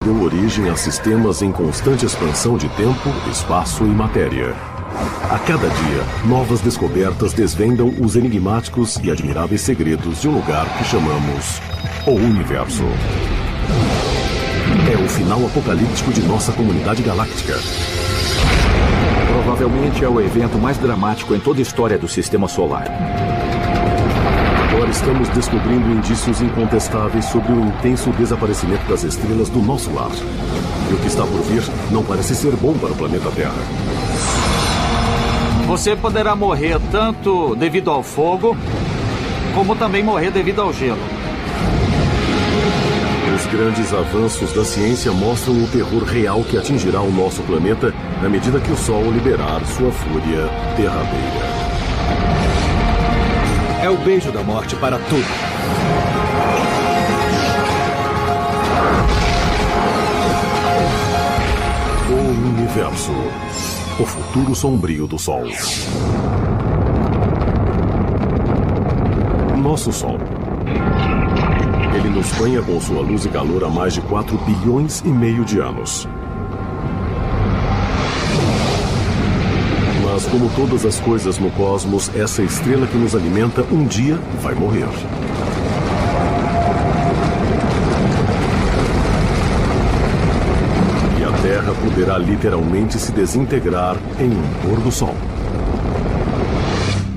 deu origem a sistemas em constante expansão de tempo, espaço e matéria. A cada dia, novas descobertas desvendam os enigmáticos e admiráveis segredos de um lugar que chamamos o Universo. É o final apocalíptico de nossa comunidade galáctica. Provavelmente é o evento mais dramático em toda a história do Sistema Solar. Agora estamos descobrindo indícios incontestáveis sobre o intenso desaparecimento das estrelas do nosso lar. E o que está por vir não parece ser bom para o planeta Terra. Você poderá morrer tanto devido ao fogo, como também morrer devido ao gelo. Os grandes avanços da ciência mostram o terror real que atingirá o nosso planeta à medida que o Sol liberar sua fúria derradeira. É o beijo da morte para tudo. O Universo. O futuro sombrio do Sol. Nosso Sol. Ele nos banha com sua luz e calor há mais de 4 bilhões e meio de anos. Mas como todas as coisas no cosmos, essa estrela que nos alimenta um dia vai morrer. E a Terra poderá literalmente se desintegrar em um pôr do sol.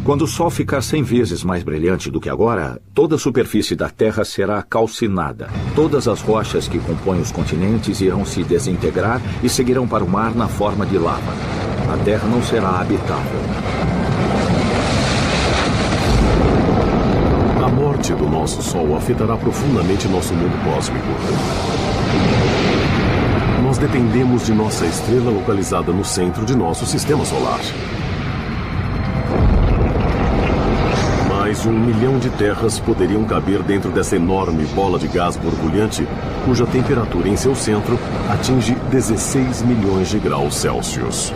Quando o Sol ficar 100 vezes mais brilhante do que agora, toda a superfície da Terra será calcinada. Todas as rochas que compõem os continentes irão se desintegrar e seguirão para o mar na forma de lava. A Terra não será habitável. A morte do nosso Sol afetará profundamente nosso mundo cósmico. Nós dependemos de nossa estrela localizada no centro de nosso sistema solar. Mais de 1 milhão de terras poderiam caber dentro dessa enorme bola de gás borbulhante, cuja temperatura em seu centro atinge 16 milhões de graus Celsius.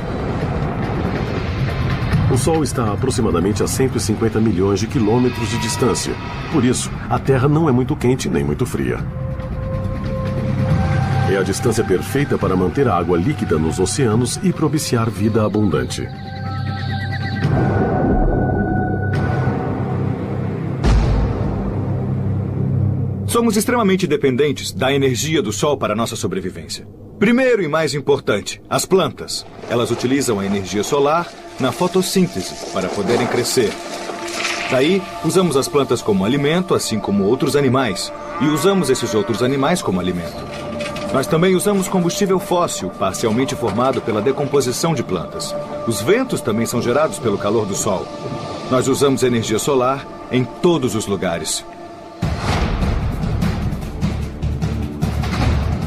O Sol está a aproximadamente a 150 milhões de quilômetros de distância. Por isso, a Terra não é muito quente nem muito fria. É a distância perfeita para manter a água líquida nos oceanos e propiciar vida abundante. Somos extremamente dependentes da energia do Sol para nossa sobrevivência. Primeiro e mais importante, as plantas. Elas utilizam a energia solar na fotossíntese para poderem crescer. Daí, usamos as plantas como alimento, assim como outros animais. E usamos esses outros animais como alimento. Nós também usamos combustível fóssil, parcialmente formado pela decomposição de plantas. Os ventos também são gerados pelo calor do Sol. Nós usamos energia solar em todos os lugares.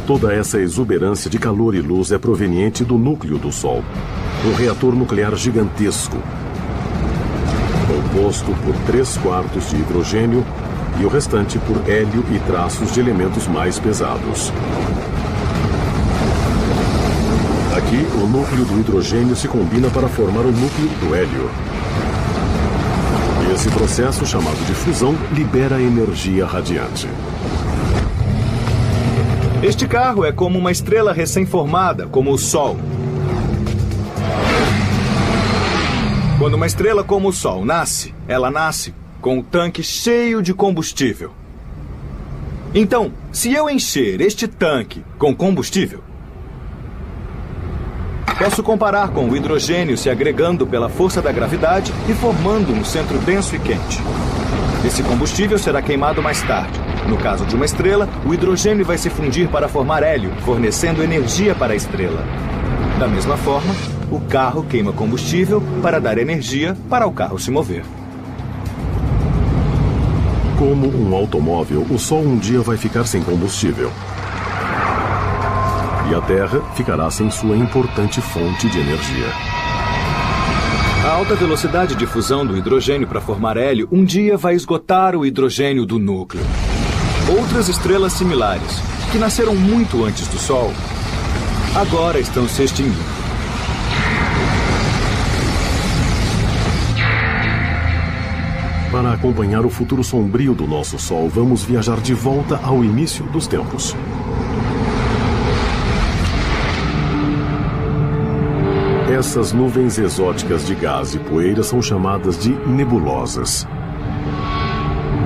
Toda essa exuberância de calor e luz é proveniente do núcleo do Sol, um reator nuclear gigantesco, composto por 3/4 de hidrogênio e o restante por hélio e traços de elementos mais pesados. Aqui, o núcleo do hidrogênio se combina para formar o núcleo do hélio. E esse processo, chamado de fusão, libera energia radiante. Este carro é como uma estrela recém-formada, como o Sol. Quando uma estrela como o Sol nasce, ela nasce com o tanque cheio de combustível. Então, se eu encher este tanque com combustível, posso comparar com o hidrogênio se agregando pela força da gravidade e formando um centro denso e quente. Esse combustível será queimado mais tarde. No caso de uma estrela, o hidrogênio vai se fundir para formar hélio, fornecendo energia para a estrela. Da mesma forma, o carro queima combustível para dar energia para o carro se mover. Como um automóvel, o Sol um dia vai ficar sem combustível. E a Terra ficará sem sua importante fonte de energia. A alta velocidade de fusão do hidrogênio para formar hélio um dia vai esgotar o hidrogênio do núcleo. Outras estrelas similares, que nasceram muito antes do Sol, agora estão se extinguindo. Para acompanhar o futuro sombrio do nosso Sol, vamos viajar de volta ao início dos tempos. Essas nuvens exóticas de gás e poeira são chamadas de nebulosas.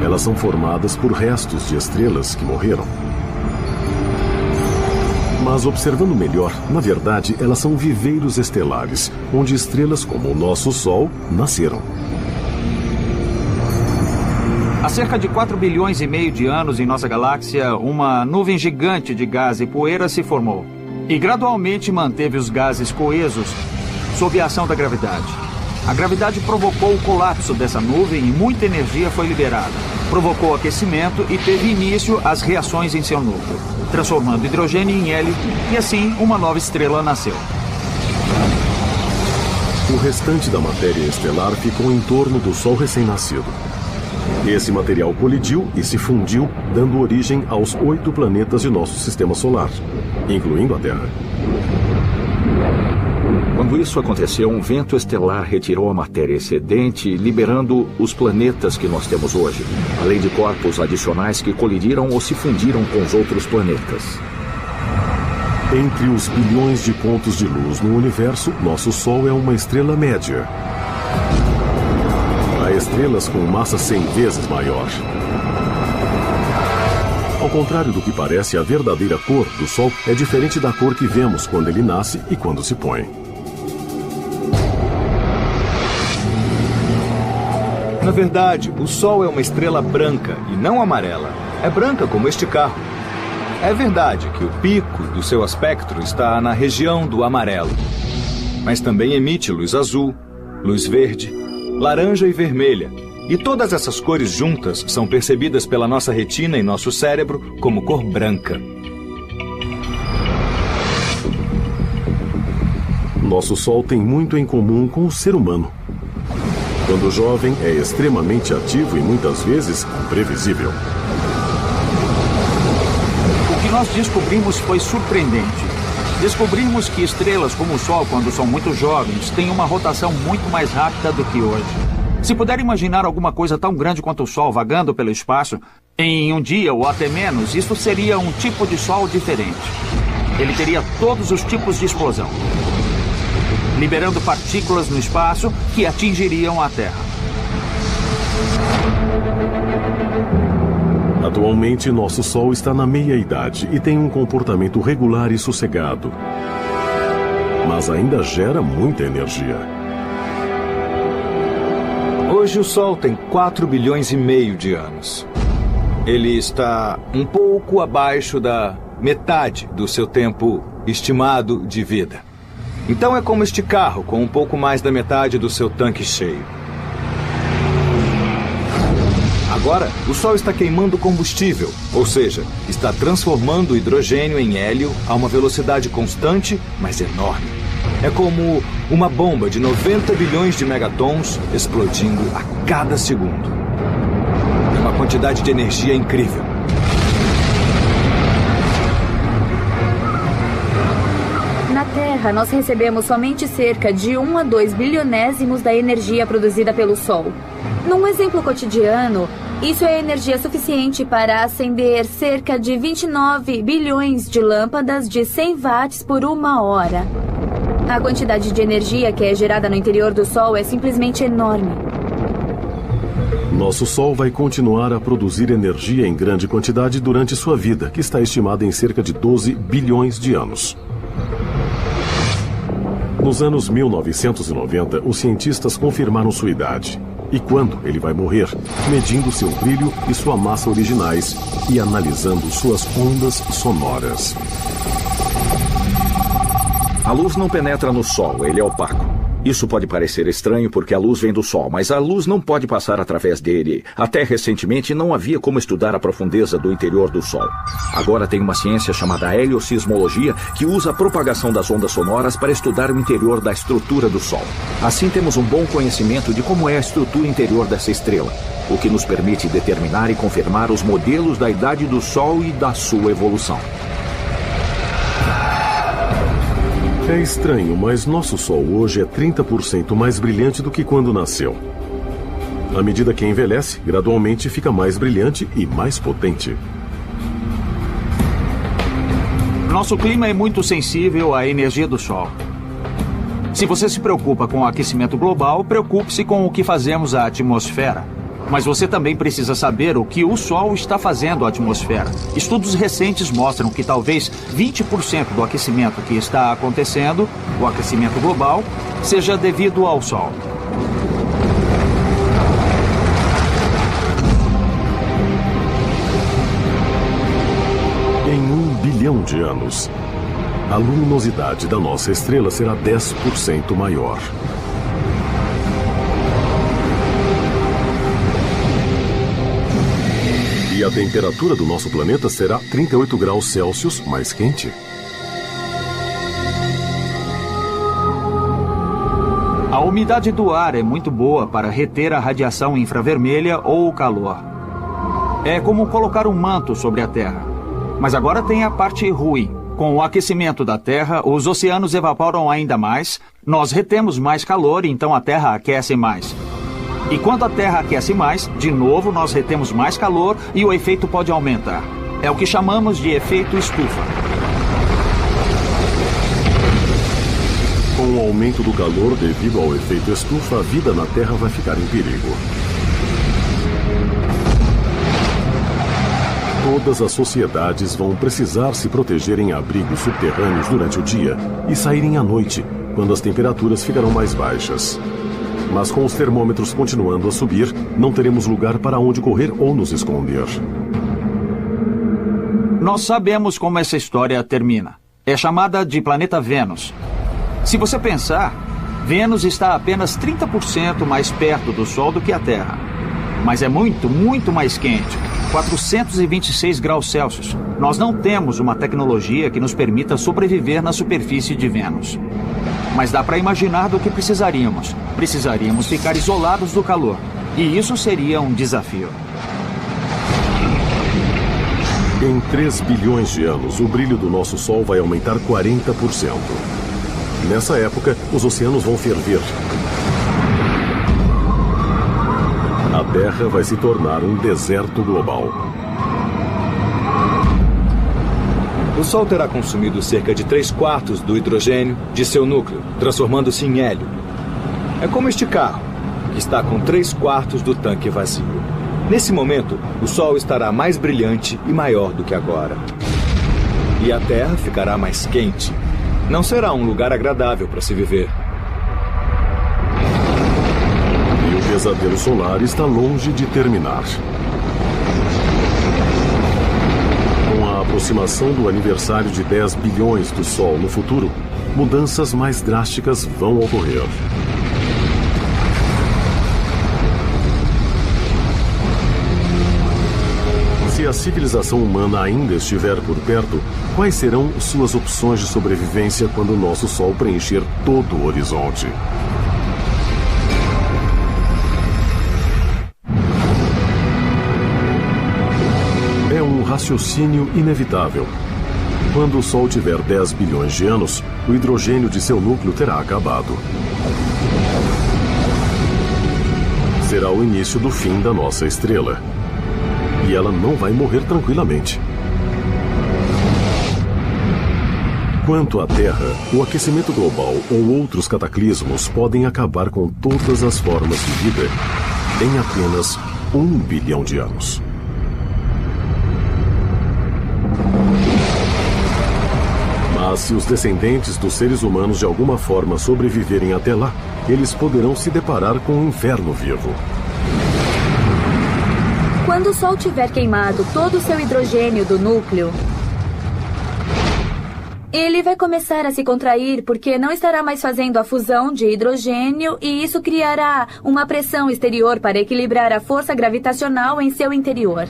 Elas são formadas por restos de estrelas que morreram. Mas observando melhor, na verdade, elas são viveiros estelares, onde estrelas como o nosso Sol nasceram. Há cerca de 4 bilhões e meio de anos em nossa galáxia, uma nuvem gigante de gás e poeira se formou e gradualmente manteve os gases coesos sob a ação da gravidade. A gravidade provocou o colapso dessa nuvem e muita energia foi liberada. Provocou aquecimento e teve início as reações em seu núcleo, transformando hidrogênio em hélio e assim uma nova estrela nasceu. O restante da matéria estelar ficou em torno do Sol recém-nascido. Esse material colidiu e se fundiu, dando origem aos 8 planetas de nosso sistema solar, incluindo a Terra. Quando isso aconteceu, um vento estelar retirou a matéria excedente, liberando os planetas que nós temos hoje, além de corpos adicionais que colidiram ou se fundiram com os outros planetas. Entre os bilhões de pontos de luz no universo, nosso Sol é uma estrela média. Há estrelas com massa 100 vezes maior. Ao contrário do que parece, a verdadeira cor do Sol é diferente da cor que vemos quando ele nasce e quando se põe. Na verdade, o Sol é uma estrela branca e não amarela. É branca como este carro. É verdade que o pico do seu espectro está na região do amarelo, mas também emite luz azul, luz verde, laranja e vermelha. E todas essas cores juntas são percebidas pela nossa retina e nosso cérebro como cor branca. Nosso Sol tem muito em comum com o ser humano. Quando jovem, é extremamente ativo e muitas vezes imprevisível. O que nós descobrimos foi surpreendente. Descobrimos que estrelas como o Sol, quando são muito jovens, têm uma rotação muito mais rápida do que hoje. Se puder imaginar alguma coisa tão grande quanto o Sol vagando pelo espaço, em um dia ou até menos, isso seria um tipo de Sol diferente. Ele teria todos os tipos de explosão, liberando partículas no espaço que atingiriam a Terra. Atualmente, nosso Sol está na meia-idade e tem um comportamento regular e sossegado. Mas ainda gera muita energia. Hoje o Sol tem 4 bilhões e meio de anos. Ele está um pouco abaixo da metade do seu tempo estimado de vida. Então é como este carro, com um pouco mais da metade do seu tanque cheio. Agora, o Sol está queimando combustível, ou seja, está transformando o hidrogênio em hélio a uma velocidade constante, mas enorme. É como uma bomba de 90 bilhões de megatons explodindo a cada segundo. É uma quantidade de energia incrível. Na Terra, nós recebemos somente cerca de 1 a 2 bilionésimos da energia produzida pelo Sol. Num exemplo cotidiano, isso é energia suficiente para acender cerca de 29 bilhões de lâmpadas de 100 watts por 1 hora. A quantidade de energia que é gerada no interior do Sol é simplesmente enorme. Nosso Sol vai continuar a produzir energia em grande quantidade durante sua vida, que está estimada em cerca de 12 bilhões de anos. Nos anos 1990, os cientistas confirmaram sua idade e quando ele vai morrer, medindo seu brilho e sua massa originais e analisando suas ondas sonoras. A luz não penetra no Sol, ele é opaco. Isso pode parecer estranho porque a luz vem do Sol, mas a luz não pode passar através dele. Até recentemente não havia como estudar a profundeza do interior do Sol. Agora tem uma ciência chamada heliosismologia que usa a propagação das ondas sonoras para estudar o interior da estrutura do Sol. Assim temos um bom conhecimento de como é a estrutura interior dessa estrela, o que nos permite determinar e confirmar os modelos da idade do Sol e da sua evolução. É estranho, mas nosso Sol hoje é 30% mais brilhante do que quando nasceu. À medida que envelhece, gradualmente fica mais brilhante e mais potente. Nosso clima é muito sensível à energia do Sol. Se você se preocupa com o aquecimento global, preocupe-se com o que fazemos à atmosfera. Mas você também precisa saber o que o Sol está fazendo à atmosfera. Estudos recentes mostram que talvez 20% do aquecimento que está acontecendo, o aquecimento global, seja devido ao Sol. Em 1 bilhão de anos, a luminosidade da nossa estrela será 10% maior. E a temperatura do nosso planeta será 38 graus Celsius mais quente. A umidade do ar é muito boa para reter a radiação infravermelha ou o calor. É como colocar um manto sobre a Terra. Mas agora tem a parte ruim. Com o aquecimento da Terra, os oceanos evaporam ainda mais, nós retemos mais calor e então a Terra aquece mais. E quando a Terra aquece mais, de novo nós retemos mais calor e o efeito pode aumentar. É o que chamamos de efeito estufa. Com o aumento do calor devido ao efeito estufa, a vida na Terra vai ficar em perigo. Todas as sociedades vão precisar se proteger em abrigos subterrâneos durante o dia e saírem à noite, quando as temperaturas ficarão mais baixas. Mas com os termômetros continuando a subir, não teremos lugar para onde correr ou nos esconder. Nós sabemos como essa história termina. É chamada de planeta Vênus. Se você pensar, Vênus está apenas 30% mais perto do Sol do que a Terra. Mas é muito, muito mais quente. 426 graus Celsius. Nós não temos uma tecnologia que nos permita sobreviver na superfície de Vênus. Mas dá para imaginar do que precisaríamos. Precisaríamos ficar isolados do calor. E isso seria um desafio. Em 3 bilhões de anos, o brilho do nosso Sol vai aumentar 40%. Nessa época, os oceanos vão ferver. A Terra vai se tornar um deserto global. O Sol terá consumido cerca de 3/4 do hidrogênio de seu núcleo, transformando-se em hélio. É como este carro, que está com 3/4 do tanque vazio. Nesse momento, o Sol estará mais brilhante e maior do que agora. E a Terra ficará mais quente. Não será um lugar agradável para se viver. E o pesadelo solar está longe de terminar. Com a aproximação do aniversário de 10 bilhões do Sol no futuro, mudanças mais drásticas vão ocorrer. Se a civilização humana ainda estiver por perto, quais serão suas opções de sobrevivência quando o nosso Sol preencher todo o horizonte? É um raciocínio inevitável. Quando o Sol tiver 10 bilhões de anos, o hidrogênio de seu núcleo terá acabado. Será o início do fim da nossa estrela. E ela não vai morrer tranquilamente. Quanto à Terra, o aquecimento global ou outros cataclismos podem acabar com todas as formas de vida em apenas 1 bilhão de anos. Mas se os descendentes dos seres humanos de alguma forma sobreviverem até lá, eles poderão se deparar com um inferno vivo. Quando o Sol tiver queimado todo o seu hidrogênio do núcleo, ele vai começar a se contrair porque não estará mais fazendo a fusão de hidrogênio e isso criará uma pressão exterior para equilibrar a força gravitacional em seu interior.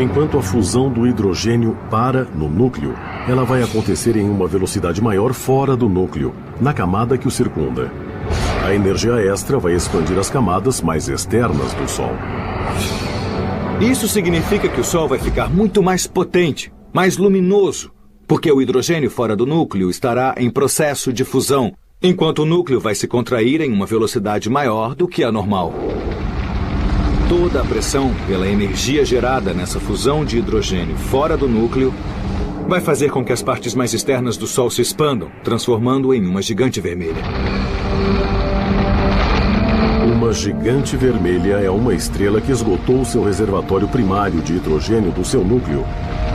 Enquanto a fusão do hidrogênio para no núcleo, ela vai acontecer em uma velocidade maior fora do núcleo, na camada que o circunda. A energia extra vai expandir as camadas mais externas do Sol. Isso significa que o Sol vai ficar muito mais potente, mais luminoso, porque o hidrogênio fora do núcleo estará em processo de fusão, enquanto o núcleo vai se contrair em uma velocidade maior do que a normal. Toda a pressão pela energia gerada nessa fusão de hidrogênio fora do núcleo vai fazer com que as partes mais externas do Sol se expandam, transformando-o em uma gigante vermelha. Uma gigante vermelha é uma estrela que esgotou seu reservatório primário de hidrogênio do seu núcleo,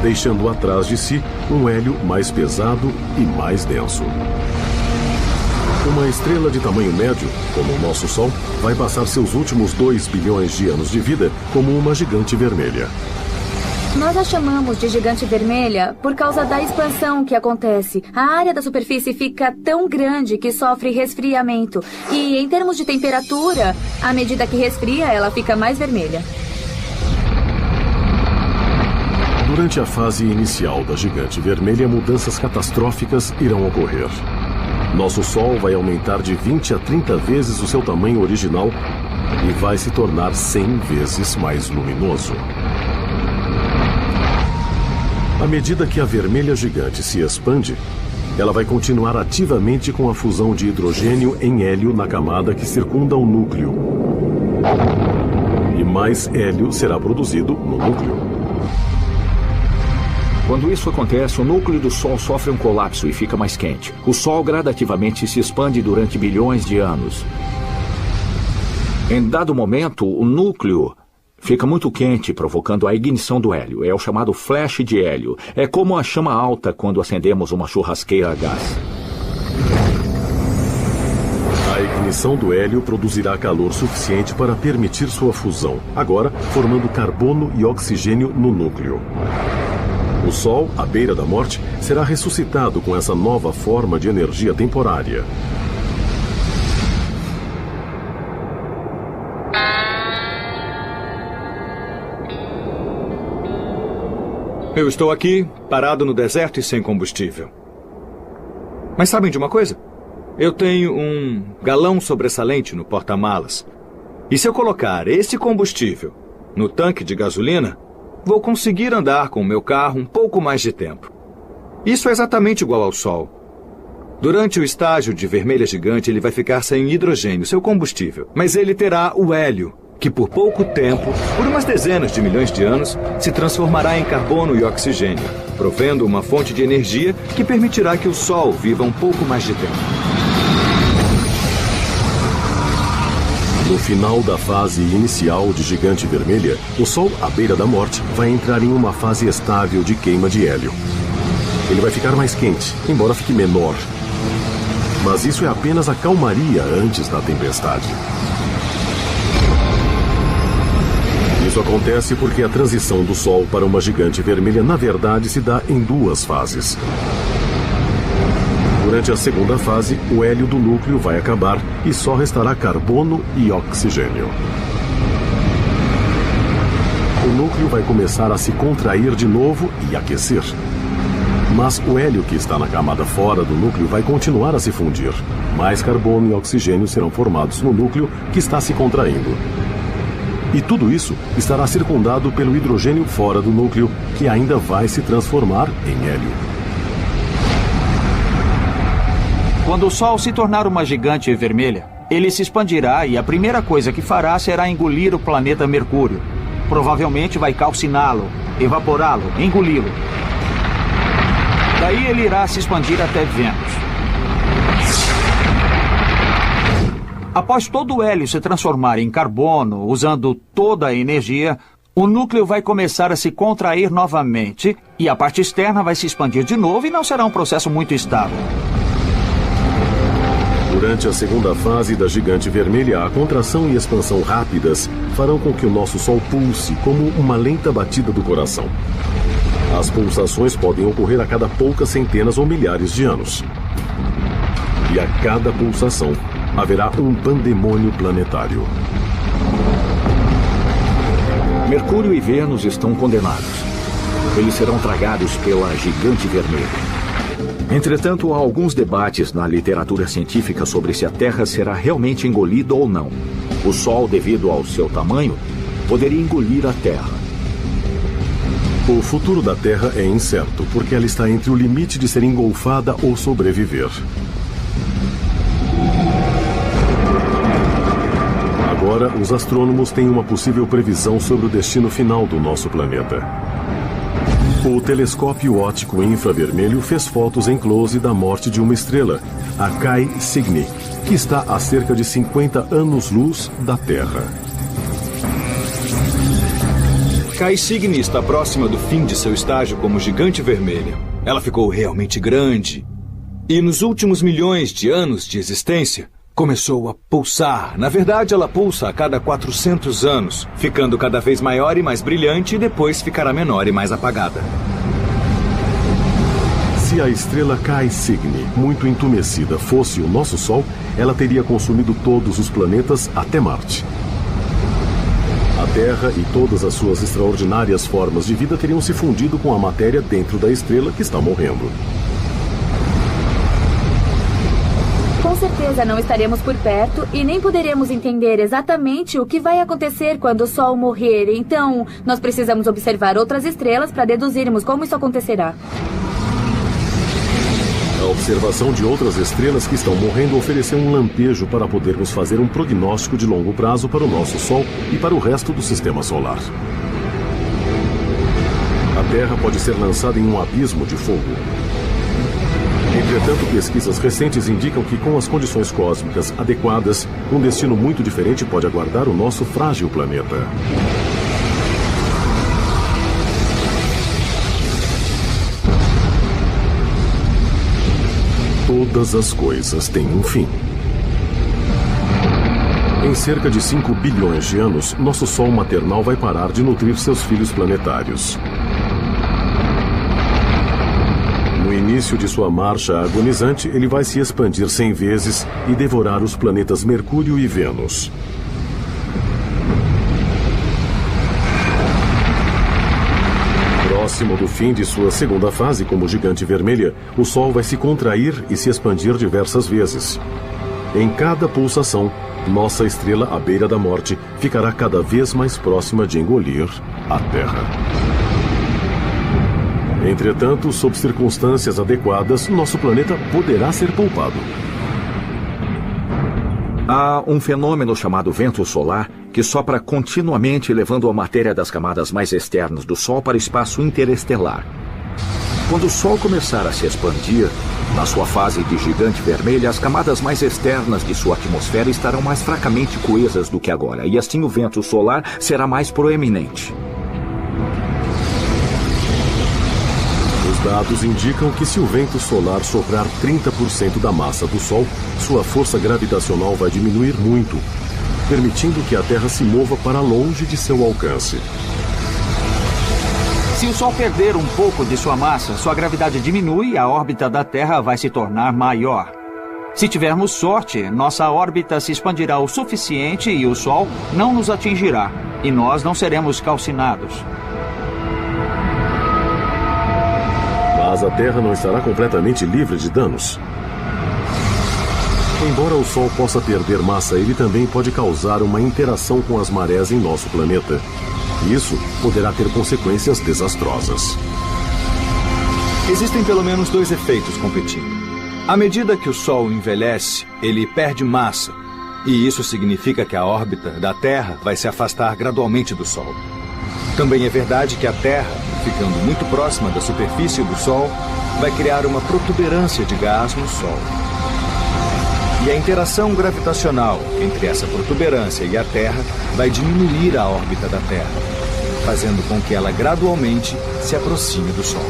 deixando atrás de si um hélio mais pesado e mais denso. Uma estrela de tamanho médio, como o nosso Sol, vai passar seus últimos 2 bilhões de anos de vida como uma gigante vermelha. Nós a chamamos de gigante vermelha por causa da expansão que acontece. A área da superfície fica tão grande que sofre resfriamento. E, em termos de temperatura, à medida que resfria, ela fica mais vermelha. Durante a fase inicial da gigante vermelha, mudanças catastróficas irão ocorrer. Nosso Sol vai aumentar de 20 a 30 vezes o seu tamanho original e vai se tornar 100 vezes mais luminoso. À medida que a vermelha gigante se expande, ela vai continuar ativamente com a fusão de hidrogênio em hélio na camada que circunda o núcleo. E mais hélio será produzido no núcleo. Quando isso acontece, o núcleo do Sol sofre um colapso e fica mais quente. O Sol gradativamente se expande durante bilhões de anos. Em dado momento, o núcleo fica muito quente, provocando a ignição do hélio. É o chamado flash de hélio. É como a chama alta quando acendemos uma churrasqueira a gás. A ignição do hélio produzirá calor suficiente para permitir sua fusão, agora formando carbono e oxigênio no núcleo. O Sol, à beira da morte, será ressuscitado com essa nova forma de energia temporária. Eu estou aqui, parado no deserto e sem combustível. Mas sabem de uma coisa? Eu tenho um galão sobressalente no porta-malas. E se eu colocar esse combustível no tanque de gasolina, vou conseguir andar com o meu carro um pouco mais de tempo. Isso é exatamente igual ao Sol. Durante o estágio de vermelha gigante, ele vai ficar sem hidrogênio, seu combustível. Mas ele terá o hélio, que por pouco tempo, por umas dezenas de milhões de anos, se transformará em carbono e oxigênio, provendo uma fonte de energia que permitirá que o Sol viva um pouco mais de tempo. No final da fase inicial de gigante vermelha, o Sol, à beira da morte, vai entrar em uma fase estável de queima de hélio. Ele vai ficar mais quente, embora fique menor. Mas isso é apenas a calmaria antes da tempestade. Isso acontece porque a transição do Sol para uma gigante vermelha, na verdade, se dá em 2 fases. Durante a segunda fase, o hélio do núcleo vai acabar e só restará carbono e oxigênio. O núcleo vai começar a se contrair de novo e aquecer. Mas o hélio que está na camada fora do núcleo vai continuar a se fundir. Mais carbono e oxigênio serão formados no núcleo que está se contraindo. E tudo isso estará circundado pelo hidrogênio fora do núcleo, que ainda vai se transformar em hélio. Quando o Sol se tornar uma gigante vermelha, ele se expandirá e a primeira coisa que fará será engolir o planeta Mercúrio. Provavelmente vai calciná-lo, evaporá-lo, engoli-lo. Daí ele irá se expandir até Vênus. Após todo o hélio se transformar em carbono, usando toda a energia, o núcleo vai começar a se contrair novamente e a parte externa vai se expandir de novo e não será um processo muito estável. Durante a segunda fase da gigante vermelha, a contração e expansão rápidas farão com que o nosso Sol pulse como uma lenta batida do coração. As pulsações podem ocorrer a cada poucas centenas ou milhares de anos. E a cada pulsação haverá um pandemônio planetário. Mercúrio e Vênus estão condenados. Eles serão tragados pela gigante vermelha. Entretanto, há alguns debates na literatura científica sobre se a Terra será realmente engolida ou não. O Sol, devido ao seu tamanho, poderia engolir a Terra. O futuro da Terra é incerto, porque ela está entre o limite de ser engolfada ou sobreviver. Agora, os astrônomos têm uma possível previsão sobre o destino final do nosso planeta. O telescópio óptico infravermelho fez fotos em close da morte de uma estrela, a Cae Cygni, que está a cerca de 50 anos-luz da Terra. Cae Cygni está próxima do fim de seu estágio como gigante vermelha. Ela ficou realmente grande. E nos últimos milhões de anos de existência, começou a pulsar. Na verdade, ela pulsa a cada 400 anos, ficando cada vez maior e mais brilhante e depois ficará menor e mais apagada. Se a estrela Cae Cygni, muito entumecida, fosse o nosso Sol, ela teria consumido todos os planetas até Marte. A Terra e todas as suas extraordinárias formas de vida teriam se fundido com a matéria dentro da estrela que está morrendo. Com certeza não estaremos por perto e nem poderemos entender exatamente o que vai acontecer quando o Sol morrer. Então, nós precisamos observar outras estrelas para deduzirmos como isso acontecerá. A observação de outras estrelas que estão morrendo ofereceu um lampejo para podermos fazer um prognóstico de longo prazo para o nosso Sol e para o resto do Sistema Solar. A Terra pode ser lançada em um abismo de fogo. Entretanto, pesquisas recentes indicam que, com as condições cósmicas adequadas, um destino muito diferente pode aguardar o nosso frágil planeta. Todas as coisas têm um fim. Em cerca de 5 bilhões de anos, nosso Sol maternal vai parar de nutrir seus filhos planetários. No início de sua marcha agonizante, ele vai se expandir 100 vezes e devorar os planetas Mercúrio e Vênus. Próximo do fim de sua segunda fase como gigante vermelha, o Sol vai se contrair e se expandir diversas vezes. Em cada pulsação, nossa estrela à beira da morte ficará cada vez mais próxima de engolir a Terra. Entretanto, sob circunstâncias adequadas, nosso planeta poderá ser poupado. Há um fenômeno chamado vento solar que sopra continuamente levando a matéria das camadas mais externas do Sol para o espaço interestelar. Quando o Sol começar a se expandir, na sua fase de gigante vermelha, as camadas mais externas de sua atmosfera estarão mais fracamente coesas do que agora, e assim o vento solar será mais proeminente. Os dados indicam que se o vento solar soprar 30% da massa do Sol, sua força gravitacional vai diminuir muito, permitindo que a Terra se mova para longe de seu alcance. Se o Sol perder um pouco de sua massa, sua gravidade diminui e a órbita da Terra vai se tornar maior. Se tivermos sorte, nossa órbita se expandirá o suficiente e o Sol não nos atingirá, e nós não seremos calcinados. Mas a Terra não estará completamente livre de danos. Embora o Sol possa perder massa, ele também pode causar uma interação com as marés em nosso planeta. Isso poderá ter consequências desastrosas. Existem pelo menos 2 efeitos competindo. À medida que o Sol envelhece, ele perde massa. E isso significa que a órbita da Terra vai se afastar gradualmente do Sol. Também é verdade que a Terra, ficando muito próxima da superfície do Sol, vai criar uma protuberância de gás no Sol. E a interação gravitacional entre essa protuberância e a Terra vai diminuir a órbita da Terra, fazendo com que ela gradualmente se aproxime do Sol.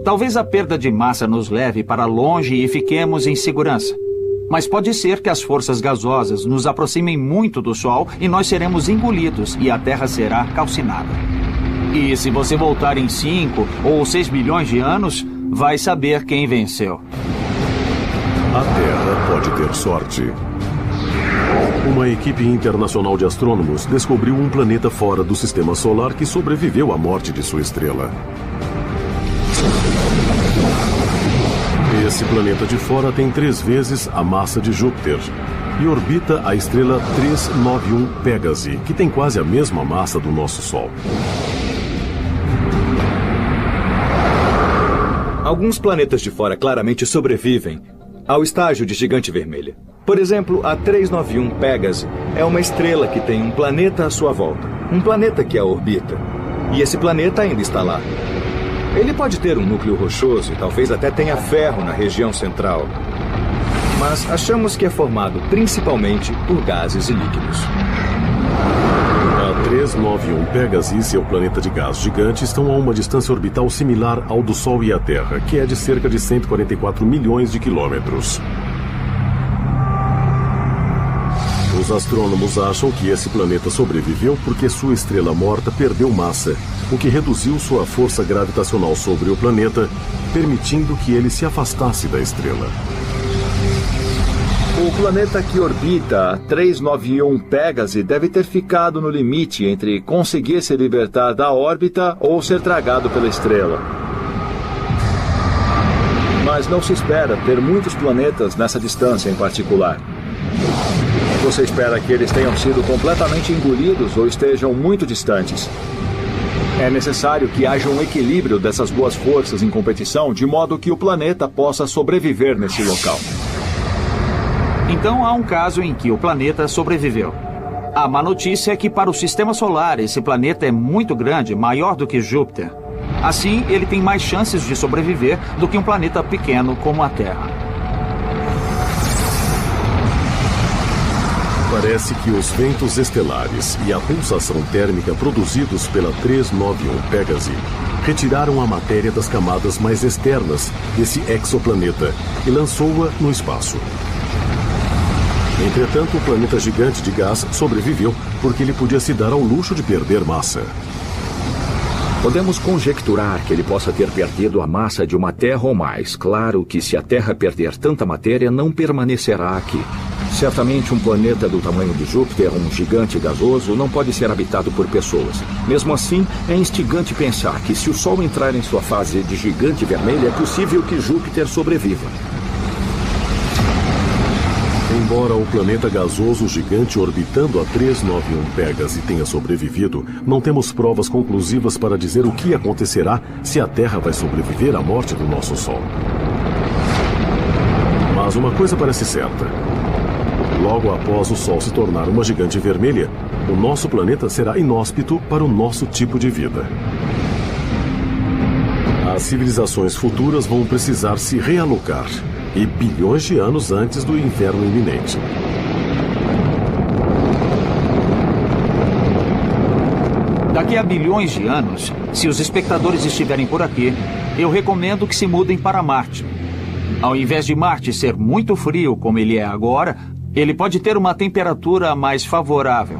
Talvez a perda de massa nos leve para longe e fiquemos em segurança. Mas pode ser que as forças gasosas nos aproximem muito do Sol e nós seremos engolidos e a Terra será calcinada. E se você voltar em 5 ou 6 bilhões de anos, vai saber quem venceu. A Terra pode ter sorte. Uma equipe internacional de astrônomos descobriu um planeta fora do Sistema Solar que sobreviveu à morte de sua estrela. Esse planeta de fora tem 3 vezes a massa de Júpiter e orbita a estrela 391 Pégase, que tem quase a mesma massa do nosso Sol. Alguns planetas de fora claramente sobrevivem ao estágio de gigante vermelha. Por exemplo, a 391 Pégase é uma estrela que tem um planeta à sua volta. Um planeta que a orbita. E esse planeta ainda está lá. Ele pode ter um núcleo rochoso e talvez até tenha ferro na região central. Mas achamos que é formado principalmente por gases e líquidos. A 391 Pégase e seu planeta de gás gigante estão a uma distância orbital similar ao do Sol e a Terra, que é de cerca de 144 milhões de quilômetros. Os astrônomos acham que esse planeta sobreviveu porque sua estrela morta perdeu massa, o que reduziu sua força gravitacional sobre o planeta, permitindo que ele se afastasse da estrela. O planeta que orbita a 391 Pégase deve ter ficado no limite entre conseguir se libertar da órbita ou ser tragado pela estrela. Mas não se espera ter muitos planetas nessa distância em particular. Você espera que eles tenham sido completamente engolidos ou estejam muito distantes. É necessário que haja um equilíbrio dessas duas forças em competição, de modo que o planeta possa sobreviver nesse local. Então há um caso em que o planeta sobreviveu. A má notícia é que para o Sistema Solar esse planeta é muito grande, maior do que Júpiter. Assim, ele tem mais chances de sobreviver do que um planeta pequeno como a Terra. Parece que os ventos estelares e a pulsação térmica produzidos pela 391 Pégase retiraram a matéria das camadas mais externas desse exoplaneta e lançou-a no espaço. Entretanto, o planeta gigante de gás sobreviveu porque ele podia se dar ao luxo de perder massa. Podemos conjecturar que ele possa ter perdido a massa de uma Terra ou mais. Claro que se a Terra perder tanta matéria, não permanecerá aqui. Certamente um planeta do tamanho de Júpiter, um gigante gasoso, não pode ser habitado por pessoas. Mesmo assim, é instigante pensar que se o Sol entrar em sua fase de gigante vermelho, é possível que Júpiter sobreviva. Embora o planeta gasoso gigante orbitando a 391 Pégase tenha sobrevivido, não temos provas conclusivas para dizer o que acontecerá se a Terra vai sobreviver à morte do nosso Sol. Mas uma coisa parece certa. Logo após o Sol se tornar uma gigante vermelha, o nosso planeta será inóspito para o nosso tipo de vida. As civilizações futuras vão precisar se realocar, e bilhões de anos antes do inverno iminente. Daqui a bilhões de anos, se os espectadores estiverem por aqui, eu recomendo que se mudem para Marte. Ao invés de Marte ser muito frio como ele é agora, ele pode ter uma temperatura mais favorável.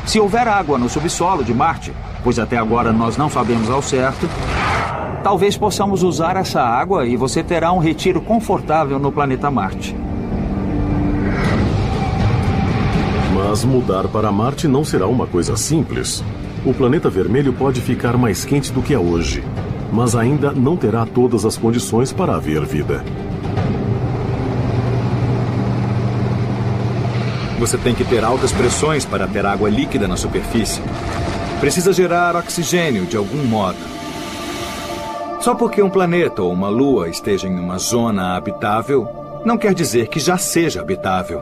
Se houver água no subsolo de Marte, pois até agora nós não sabemos ao certo, talvez possamos usar essa água e você terá um retiro confortável no planeta Marte. Mas mudar para Marte não será uma coisa simples. O planeta vermelho pode ficar mais quente do que é hoje, mas ainda não terá todas as condições para haver vida. Você tem que ter altas pressões para ter água líquida na superfície. Precisa gerar oxigênio de algum modo. Só porque um planeta ou uma lua esteja em uma zona habitável, não quer dizer que já seja habitável.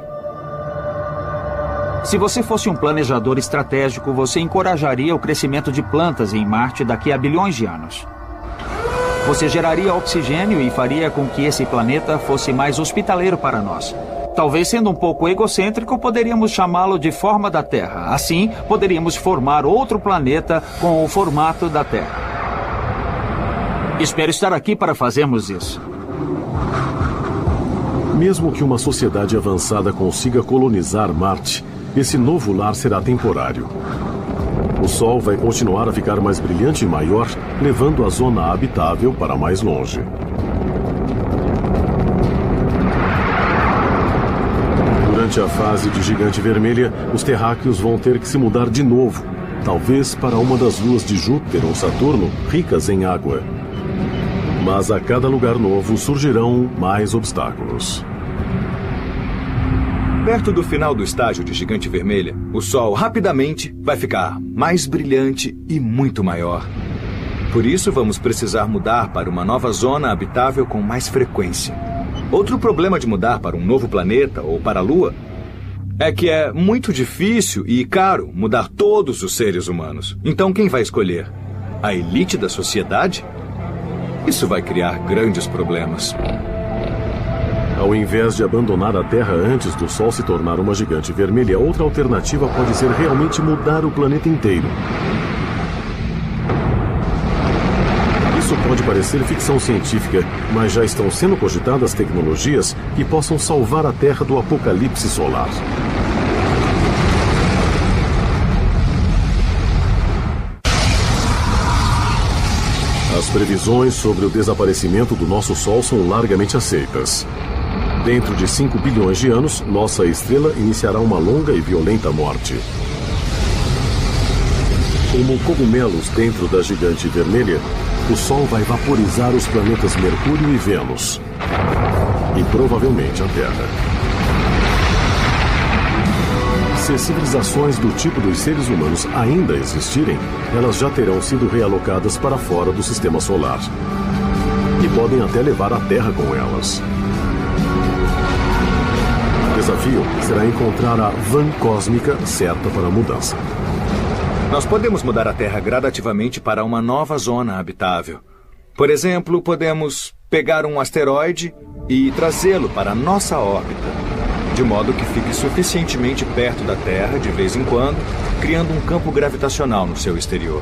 Se você fosse um planejador estratégico, você encorajaria o crescimento de plantas em Marte daqui a bilhões de anos. Você geraria oxigênio e faria com que esse planeta fosse mais hospitaleiro para nós. Talvez sendo um pouco egocêntrico, poderíamos chamá-lo de forma da Terra. Assim, poderíamos formar outro planeta com o formato da Terra. Espero estar aqui para fazermos isso. Mesmo que uma sociedade avançada consiga colonizar Marte, esse novo lar será temporário. O Sol vai continuar a ficar mais brilhante e maior, levando a zona habitável para mais longe. Durante a fase de gigante vermelha, os terráqueos vão ter que se mudar de novo, talvez para uma das luas de Júpiter ou Saturno, ricas em água. Mas a cada lugar novo surgirão mais obstáculos. Perto do final do estágio de gigante vermelha, o Sol rapidamente vai ficar mais brilhante e muito maior. Por isso, vamos precisar mudar para uma nova zona habitável com mais frequência. Outro problema de mudar para um novo planeta ou para a Lua é que é muito difícil e caro mudar todos os seres humanos. Então, quem vai escolher? A elite da sociedade? Isso vai criar grandes problemas. Ao invés de abandonar a Terra antes do Sol se tornar uma gigante vermelha, outra alternativa pode ser realmente mudar o planeta inteiro. Isso pode parecer ficção científica, mas já estão sendo cogitadas tecnologias que possam salvar a Terra do apocalipse solar. As previsões sobre o desaparecimento do nosso Sol são largamente aceitas. Dentro de 5 bilhões de anos, nossa estrela iniciará uma longa e violenta morte. Como cogumelos dentro da gigante vermelha, o Sol vai vaporizar os planetas Mercúrio e Vênus. E provavelmente a Terra. Se civilizações do tipo dos seres humanos ainda existirem, elas já terão sido realocadas para fora do sistema solar. E podem até levar a Terra com elas. O desafio será encontrar a van cósmica certa para a mudança. Nós podemos mudar a Terra gradativamente para uma nova zona habitável. Por exemplo, podemos pegar um asteroide e trazê-lo para a nossa órbita, de modo que fique suficientemente perto da Terra de vez em quando, criando um campo gravitacional no seu exterior.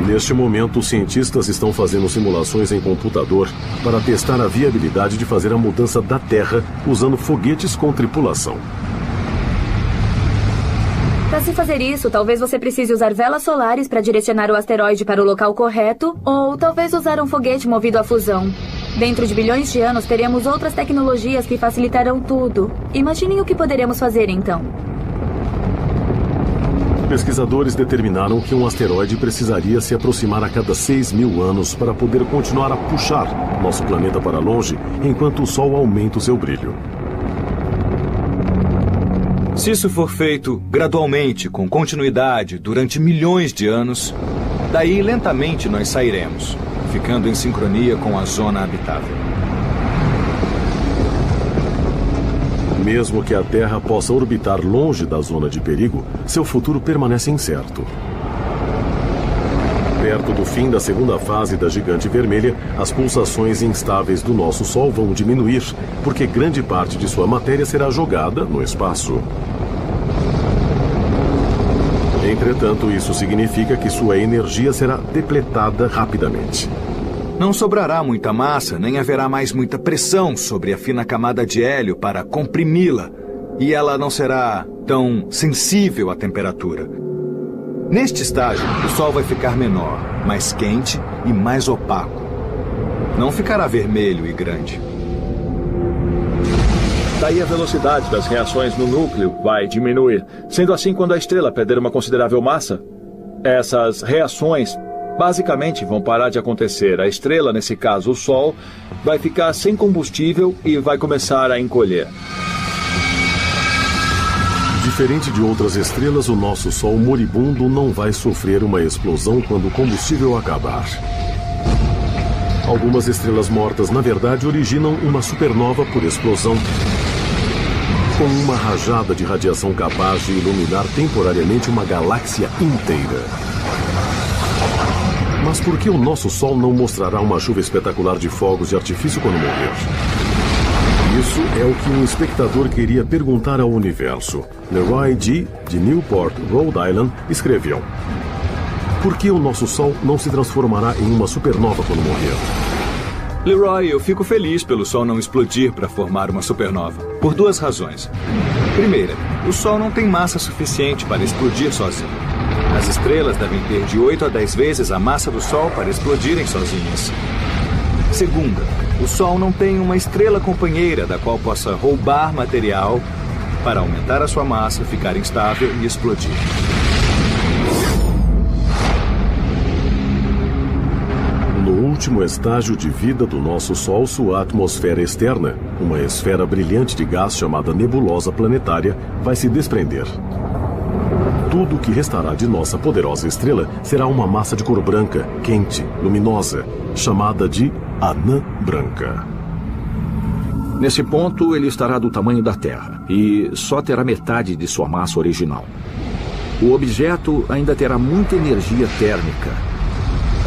Neste momento, os cientistas estão fazendo simulações em computador para testar a viabilidade de fazer a mudança da Terra usando foguetes com tripulação. Para se fazer isso, talvez você precise usar velas solares para direcionar o asteroide para o local correto, ou talvez usar um foguete movido a fusão. Dentro de bilhões de anos, teremos outras tecnologias que facilitarão tudo. Imaginem o que poderemos fazer, então. Pesquisadores determinaram que um asteroide precisaria se aproximar a cada 6.000 anos para poder continuar a puxar nosso planeta para longe enquanto o Sol aumenta o seu brilho. Se isso for feito gradualmente, com continuidade, durante milhões de anos, daí lentamente nós sairemos, ficando em sincronia com a zona habitável. Mesmo que a Terra possa orbitar longe da zona de perigo, seu futuro permanece incerto. Perto do fim da segunda fase da gigante vermelha, as pulsações instáveis do nosso Sol vão diminuir, porque grande parte de sua matéria será jogada no espaço. Entretanto, isso significa que sua energia será depletada rapidamente. Não sobrará muita massa, nem haverá mais muita pressão sobre a fina camada de hélio para comprimi-la, e ela não será tão sensível à temperatura. Neste estágio, o Sol vai ficar menor, mais quente e mais opaco. Não ficará vermelho e grande. Daí a velocidade das reações no núcleo vai diminuir. Sendo assim, quando a estrela perder uma considerável massa, essas reações basicamente vão parar de acontecer. A estrela, nesse caso o Sol, vai ficar sem combustível e vai começar a encolher. Diferente de outras estrelas, o nosso Sol moribundo não vai sofrer uma explosão quando o combustível acabar. Algumas estrelas mortas, na verdade, originam uma supernova por explosão, com uma rajada de radiação capaz de iluminar temporariamente uma galáxia inteira. Mas por que o nosso Sol não mostrará uma chuva espetacular de fogos de artifício quando morrer? Isso é o que um espectador queria perguntar ao universo. Leroy G., de Newport, Rhode Island, escreveu: por que o nosso Sol não se transformará em uma supernova quando morrer? Leroy, eu fico feliz pelo Sol não explodir para formar uma supernova, por duas razões. Primeira, o Sol não tem massa suficiente para explodir sozinho. As estrelas devem ter de 8 a 10 vezes a massa do Sol para explodirem sozinhas. Segunda, o Sol não tem uma estrela companheira da qual possa roubar material para aumentar a sua massa, ficar instável e explodir. No último estágio de vida do nosso Sol, sua atmosfera externa, uma esfera brilhante de gás chamada nebulosa planetária, vai se desprender. Tudo o que restará de nossa poderosa estrela será uma massa de cor branca, quente, luminosa, chamada de anã branca. Nesse ponto, ele estará do tamanho da Terra e só terá metade de sua massa original. O objeto ainda terá muita energia térmica,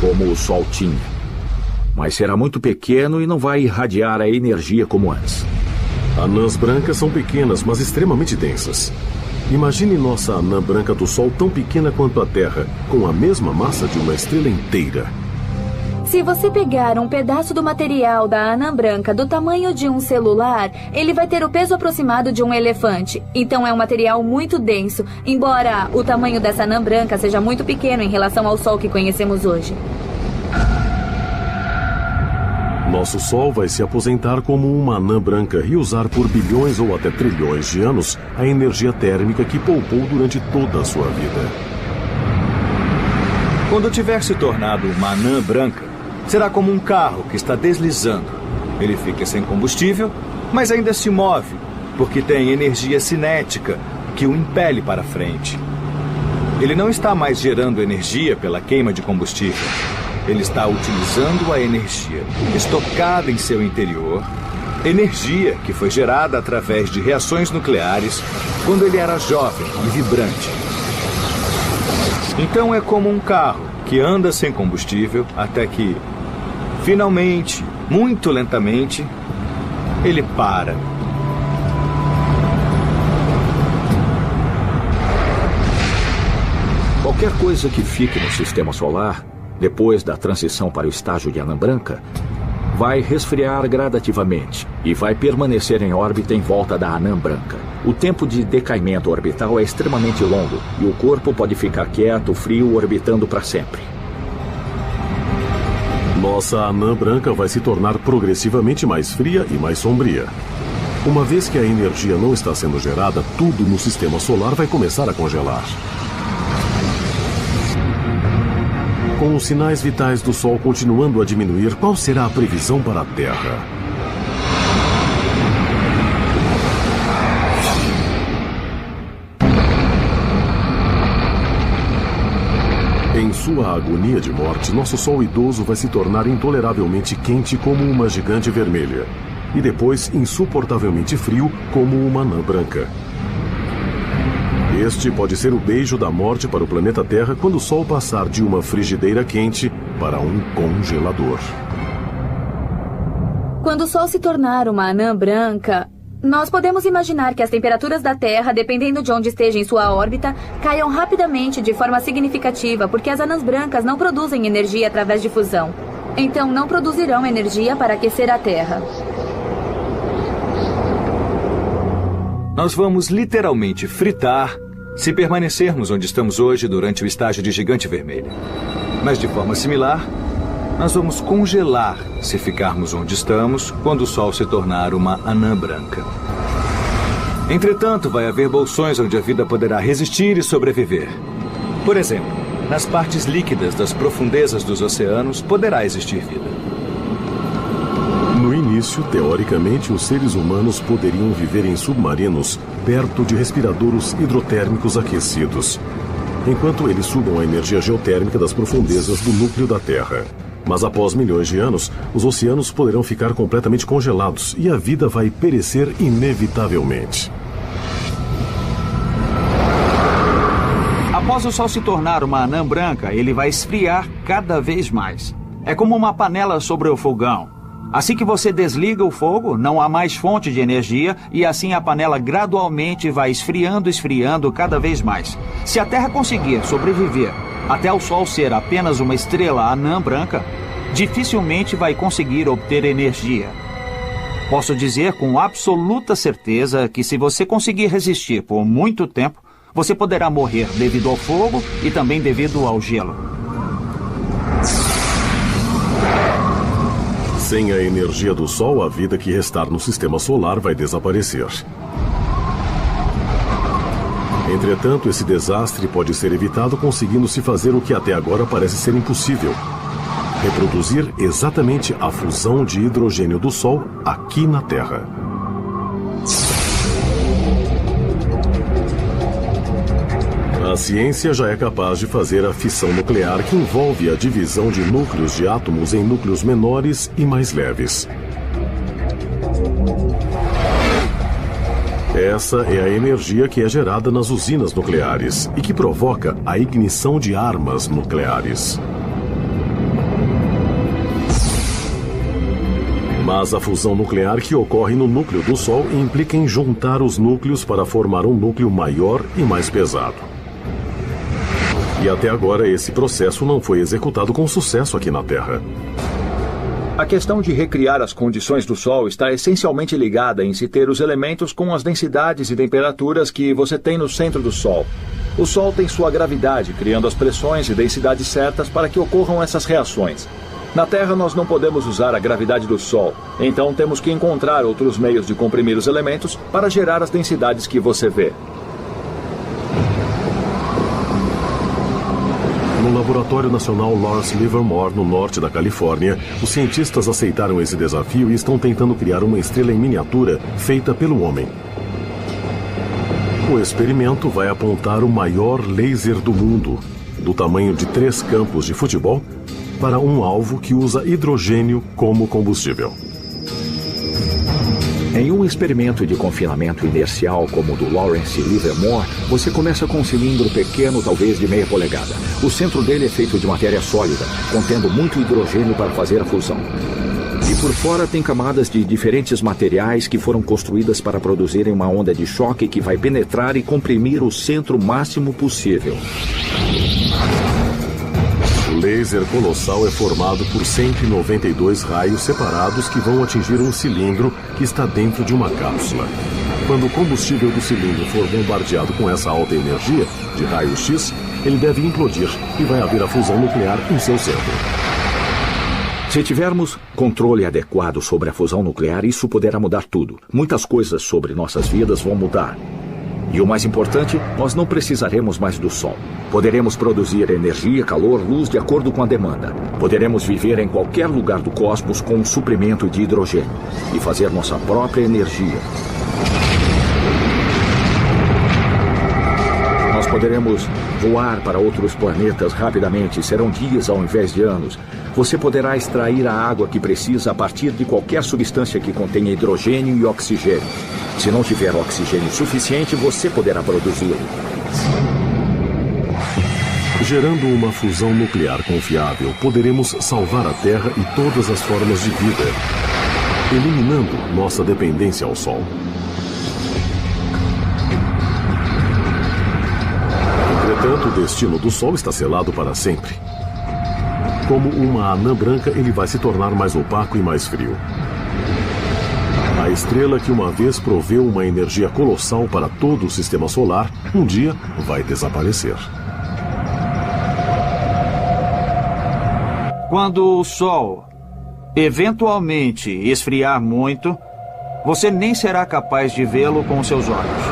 como o Sol tinha. Mas será muito pequeno e não vai irradiar a energia como antes. Anãs brancas são pequenas, mas extremamente densas. Imagine nossa anã branca do Sol tão pequena quanto a Terra, com a mesma massa de uma estrela inteira. Se você pegar um pedaço do material da anã branca do tamanho de um celular, ele vai ter o peso aproximado de um elefante. Então é um material muito denso, embora o tamanho dessa anã branca seja muito pequeno em relação ao Sol que conhecemos hoje. Nosso Sol vai se aposentar como uma anã branca e usar por bilhões ou até trilhões de anos a energia térmica que poupou durante toda a sua vida. Quando tiver se tornado uma anã branca, será como um carro que está deslizando. Ele fica sem combustível, mas ainda se move, porque tem energia cinética que o impele para frente. Ele não está mais gerando energia pela queima de combustível. Ele está utilizando a energia estocada em seu interior, energia que foi gerada através de reações nucleares quando ele era jovem e vibrante. Então é como um carro que anda sem combustível até que, finalmente, muito lentamente, ele para. Qualquer coisa que fique no sistema solar, depois da transição para o estágio de anã branca, vai resfriar gradativamente e vai permanecer em órbita em volta da anã branca. O tempo de decaimento orbital é extremamente longo e o corpo pode ficar quieto, frio, orbitando para sempre. Nossa anã branca vai se tornar progressivamente mais fria e mais sombria. Uma vez que a energia não está sendo gerada, tudo no sistema solar vai começar a congelar. Com os sinais vitais do Sol continuando a diminuir, qual será a previsão para a Terra? Em sua agonia de morte, nosso Sol idoso vai se tornar intoleravelmente quente como uma gigante vermelha. E depois insuportavelmente frio como uma anã branca. Este pode ser o beijo da morte para o planeta Terra quando o Sol passar de uma frigideira quente para um congelador. Quando o Sol se tornar uma anã branca, nós podemos imaginar que as temperaturas da Terra, dependendo de onde esteja em sua órbita, caiam rapidamente de forma significativa, porque as anãs brancas não produzem energia através de fusão. Então não produzirão energia para aquecer a Terra. Nós vamos literalmente fritar se permanecermos onde estamos hoje durante o estágio de gigante vermelha. Mas de forma similar, nós vamos congelar se ficarmos onde estamos quando o Sol se tornar uma anã branca. Entretanto, vai haver bolsões onde a vida poderá resistir e sobreviver. Por exemplo, nas partes líquidas das profundezas dos oceanos poderá existir vida. No início, teoricamente, os seres humanos poderiam viver em submarinos perto de respiradouros hidrotérmicos aquecidos, enquanto eles sugam a energia geotérmica das profundezas do núcleo da Terra. Mas após milhões de anos, os oceanos poderão ficar completamente congelados e a vida vai perecer inevitavelmente. Após o Sol se tornar uma anã branca, ele vai esfriar cada vez mais. É como uma panela sobre o fogão. Assim que você desliga o fogo, não há mais fonte de energia e assim a panela gradualmente vai esfriando cada vez mais. Se a Terra conseguir sobreviver até o Sol ser apenas uma estrela anã branca, dificilmente vai conseguir obter energia. Posso dizer com absoluta certeza que se você conseguir resistir por muito tempo, você poderá morrer devido ao fogo e também devido ao gelo. Sem a energia do Sol, a vida que restar no sistema solar vai desaparecer. Entretanto, esse desastre pode ser evitado conseguindo-se fazer o que até agora parece ser impossível: reproduzir exatamente a fusão de hidrogênio do Sol aqui na Terra. A ciência já é capaz de fazer a fissão nuclear, que envolve a divisão de núcleos de átomos em núcleos menores e mais leves. Essa é a energia que é gerada nas usinas nucleares e que provoca a ignição de armas nucleares. Mas a fusão nuclear que ocorre no núcleo do Sol implica em juntar os núcleos para formar um núcleo maior e mais pesado. E até agora esse processo não foi executado com sucesso aqui na Terra. A questão de recriar as condições do Sol está essencialmente ligada em se ter os elementos com as densidades e temperaturas que você tem no centro do Sol. O Sol tem sua gravidade, criando as pressões e densidades certas para que ocorram essas reações. Na Terra, nós não podemos usar a gravidade do Sol, então temos que encontrar outros meios de comprimir os elementos para gerar as densidades que você vê. No Laboratório Nacional Lawrence Livermore, no norte da Califórnia, os cientistas aceitaram esse desafio e estão tentando criar uma estrela em miniatura feita pelo homem. O experimento vai apontar o maior laser do mundo, do tamanho de 3 campos de futebol, para um alvo que usa hidrogênio como combustível. Em um experimento de confinamento inercial como o do Lawrence Livermore, você começa com um cilindro pequeno, talvez de meia polegada. O centro dele é feito de matéria sólida, contendo muito hidrogênio para fazer a fusão. E por fora tem camadas de diferentes materiais que foram construídas para produzirem uma onda de choque que vai penetrar e comprimir o centro máximo possível. O laser colossal é formado por 192 raios separados que vão atingir um cilindro que está dentro de uma cápsula. Quando o combustível do cilindro for bombardeado com essa alta energia, de raio X, ele deve implodir e vai haver a fusão nuclear em seu centro. Se tivermos controle adequado sobre a fusão nuclear, isso poderá mudar tudo. Muitas coisas sobre nossas vidas vão mudar. E o mais importante, nós não precisaremos mais do Sol. Poderemos produzir energia, calor, luz de acordo com a demanda. Poderemos viver em qualquer lugar do cosmos com um suprimento de hidrogênio e fazer nossa própria energia. Nós poderemos voar para outros planetas rapidamente, serão dias ao invés de anos. Você poderá extrair a água que precisa a partir de qualquer substância que contenha hidrogênio e oxigênio. Se não tiver oxigênio suficiente, você poderá produzi-lo. Gerando uma fusão nuclear confiável, poderemos salvar a Terra e todas as formas de vida, eliminando nossa dependência ao Sol. Entretanto, o destino do Sol está selado para sempre. Como uma anã branca, ele vai se tornar mais opaco e mais frio. A estrela que uma vez proveu uma energia colossal para todo o sistema solar, um dia vai desaparecer. Quando o Sol eventualmente esfriar muito, você nem será capaz de vê-lo com seus olhos.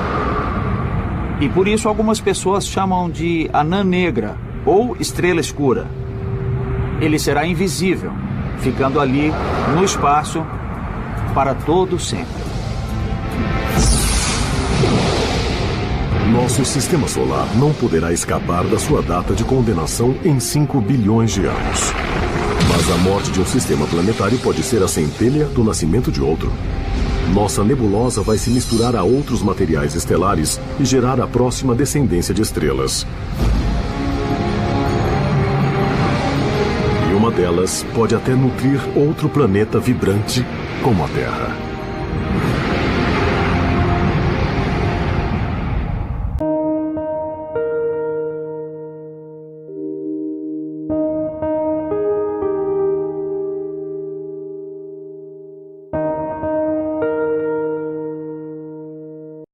E por isso algumas pessoas chamam de anã negra ou estrela escura. Ele será invisível, ficando ali no espaço para todo sempre. Nosso sistema solar não poderá escapar da sua data de condenação em 5 bilhões de anos. Mas a morte de um sistema planetário pode ser a centelha do nascimento de outro. Nossa nebulosa vai se misturar a outros materiais estelares e gerar a próxima descendência de estrelas. E uma delas pode até nutrir outro planeta vibrante como a Terra.